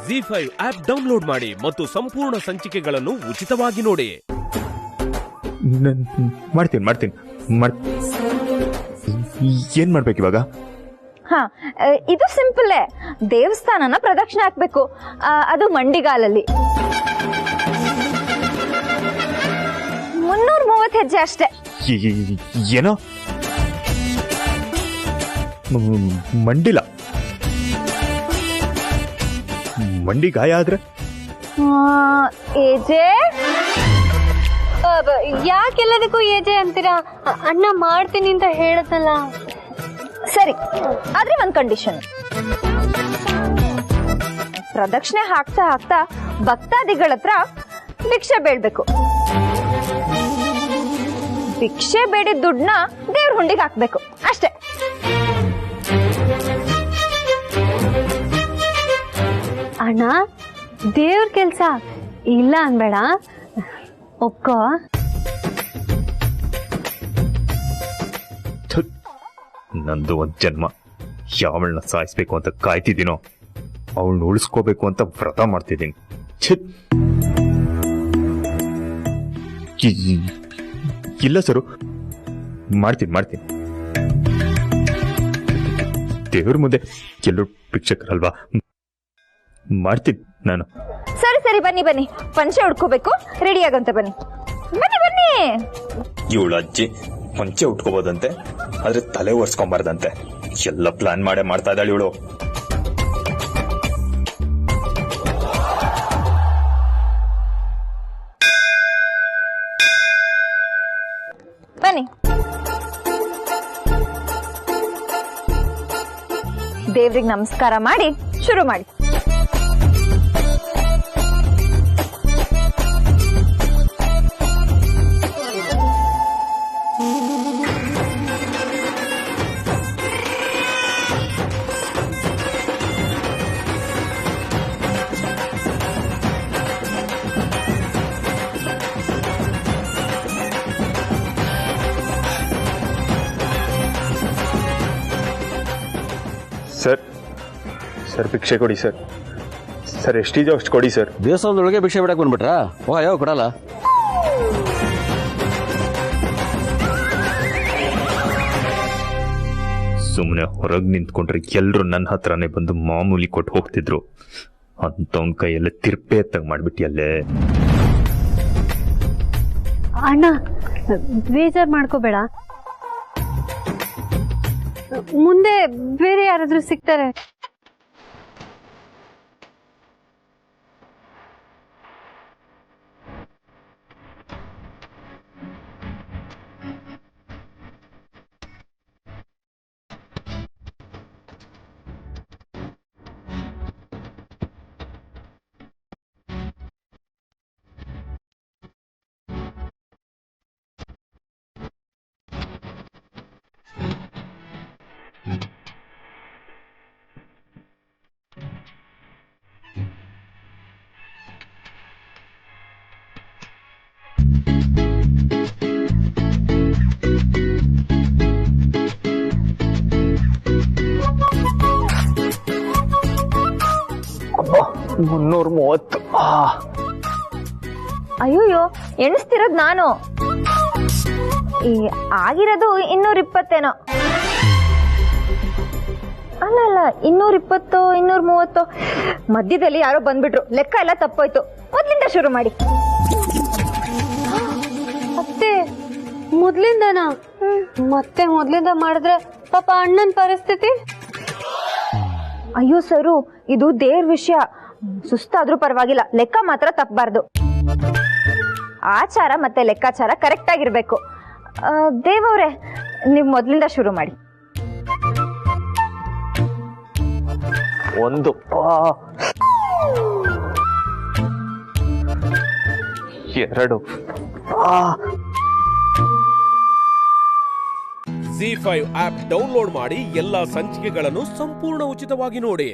ಜಿ5 app download ಮಾಡಿ ಮತ್ತು ಸಂಪೂರ್ಣ ಸಂಚಿಕೆಗಳನ್ನು ಉಚಿತವಾಗಿ ನೋಡಿ. ಮಾಡ್ತೀನಿ ಏನ್ ಮಾಡ್ಬೇಕು ಇವಾಗ? ಇದು ಸಿಂಪಲ್. ದೇವಸ್ಥಾನನ ಪ್ರದಕ್ಷಿಣೆ ಹಾಕ್ಬೇಕು, ಅದು ಮಂಡಿಗಾಲಲ್ಲಿ 330 ಹೆಜ್ಜೆ ಅಷ್ಟೇ. ಏನೋ ಮಂಡಿ ಗಾಯ ಆದ್ರೆ ಏಜೆ ಯಾಕೆಲ್ಲದಕ್ಕೂ ಏಜೆ ಅಂತೀರಾ? ಅಣ್ಣ ಮಾಡ್ತೀನಿ ಅಂತ ಹೇಳತ್ತಲ್ಲ. ಸರಿ, ಆದ್ರೆ ಒಂದ್ ಕಂಡೀಷನ್. ಪ್ರದಕ್ಷಿಣೆ ಹಾಕ್ತಾ ಹಾಕ್ತಾ ಭಕ್ತಾದಿಗಳ ಹತ್ರ ಭಿಕ್ಷೆ ಬೇಡ್ಬೇಕು. ಭಿಕ್ಷೆ ಬೇಡಿದ ದುಡ್ಡನ್ನ ದೇವ್ರ ಹುಂಡಿಗೆ ಹಾಕ್ಬೇಕು ಅಷ್ಟೇ. ಅಣ್ಣ, ದೇವ್ರ ಕೆಲ್ಸ ಇಲ್ಲ ಅನ್ಬೇಡ, ಒಪ್ಕೋ. ನಂದು ಒಂದ್ ಜನ್ಮ. ಯಾವಳನ್ನ ಸಾಯಿಸ್ಬೇಕು ಅಂತ ಕಾಯ್ತಿದ್ದೀನೋ ಅವಳನ್ನ ಉಳಿಸ್ಕೋಬೇಕು ಅಂತ ವ್ರತ ಮಾಡ್ತಿದ್ದೀನಿ. ಇಲ್ಲ ಸರು, ಮಾಡ್ತೀನಿ. ದೇವ್ರ ಮುಂದೆ ಎಲ್ಲರೂ ಭಿಕ್ಷಕರಲ್ವಾ, ಮಾಡ್ತೀನಿ ನಾನು. ಸರಿ, ಬನ್ನಿ. ಪಂಚೆ ಉಡ್ಕೋಬೇಕು, ರೆಡಿ ಆಗಂತ ಬನ್ನಿ. ಇವಳು ಅಜ್ಜಿ ಪಂಚೆ ಉಟ್ಕೋಬೋದಂತೆ, ಆದ್ರೆ ತಲೆ ಒರ್ಸ್ಕೊಂಬಾರ್ದಂತೆ. ಎಲ್ಲ ಪ್ಲಾನ್ ಮಾಡೇ ಮಾಡ್ತಾ ಇದ್ದಾಳೆ ಇವಳು. ಬನ್ನಿ, ದೇವ್ರಿಗೆ ನಮಸ್ಕಾರ ಮಾಡಿ ಶುರು ಮಾಡಿ. ಸರ್ ಭಿಕ್ಷೆ ಕೊಡಿ ಸರ್ ಎಷ್ಟಿದೆಯೋ ಅಷ್ಟು ಕೊಡಿ ಸರ್. ದೇವಸ್ಥಾನದೊಳಗೆ ಭಿಕ್ಷೆ ಬಿಡಕ್ಕೆ ಬಂದ್ಬಿಟ್ರಾ? ಯಾವ ಕೊಡಲ್ಲ. ಸುಮ್ಮನೆ ಹೊರಗೆ ನಿಂತ್ಕೊಂಡ್ರೆ ಎಲ್ರು ನನ್ನ ಹತ್ರನೇ ಬಂದು ಮಾಮೂಲಿ ಕೊಟ್ಟು ಹೋಗ್ತಿದ್ರು. ಅಂತವನ್ ಕೈಯೆಲ್ಲ ತಿರ್ಪೆ ಎತ್ತಂಗ್ ಮಾಡ್ಬಿಟ್ಟಿಯಲ್ಲೇ. ಅಣ್ಣ, ಬೇಜಾರ್ ಮಾಡ್ಕೋಬೇಡ, ಮುಂದೆ ಬೇರೆ ಯಾರಾದ್ರೂ ಸಿಗ್ತಾರೆ. ಅಯ್ಯೋಯ್ಯೋ, ಎಣಿಸ್ತಿರೋದ್ ನಾನು. ಆಗಿರೋದು 220 ಅಲ್ಲ 220 230. ಮಧ್ಯದಲ್ಲಿ ಯಾರೋ ಬಂದ್ಬಿಟ್ರು, ಲೆಕ್ಕ ಎಲ್ಲ ತಪ್ಪೋಯ್ತು. ಮೊದ್ಲಿಂದ ಶುರು ಮಾಡಿ. ಅತ್ತೆ, ಮೊದ್ಲಿಂದನಾ? ಮತ್ತೆ ಮೊದ್ಲಿಂದ ಮಾಡಿದ್ರೆ ಪಾಪ ಅಣ್ಣನ್ ಪರಿಸ್ಥಿತಿ. ಅಯ್ಯೋ ಸರು, ಇದು ದೇವ್ರ ವಿಷಯ. ಸುಸ್ತಾದ್ರೂ ಪರವಾಗಿಲ್ಲ, ಲೆಕ್ಕ ಮಾತ್ರ ತಪ್ಪಬಾರ್ದು. ಆಚಾರ ಮತ್ತೆ ಲೆಕ್ಕಾಚಾರ ಕರೆಕ್ಟ್ ಆಗಿರ್ಬೇಕು. ದೇವವ್ರೆ, ನೀವು ಮೊದ್ಲಿಂದ ಶುರು ಮಾಡಿ. 1 2 ಜಿ5 ಆಪ್ ಡೌನ್ಲೋಡ್ ಮಾಡಿ ಎಲ್ಲಾ ಸಂಚಿಕೆಗಳನ್ನು ಸಂಪೂರ್ಣ ಉಚಿತವಾಗಿ ನೋಡಿ.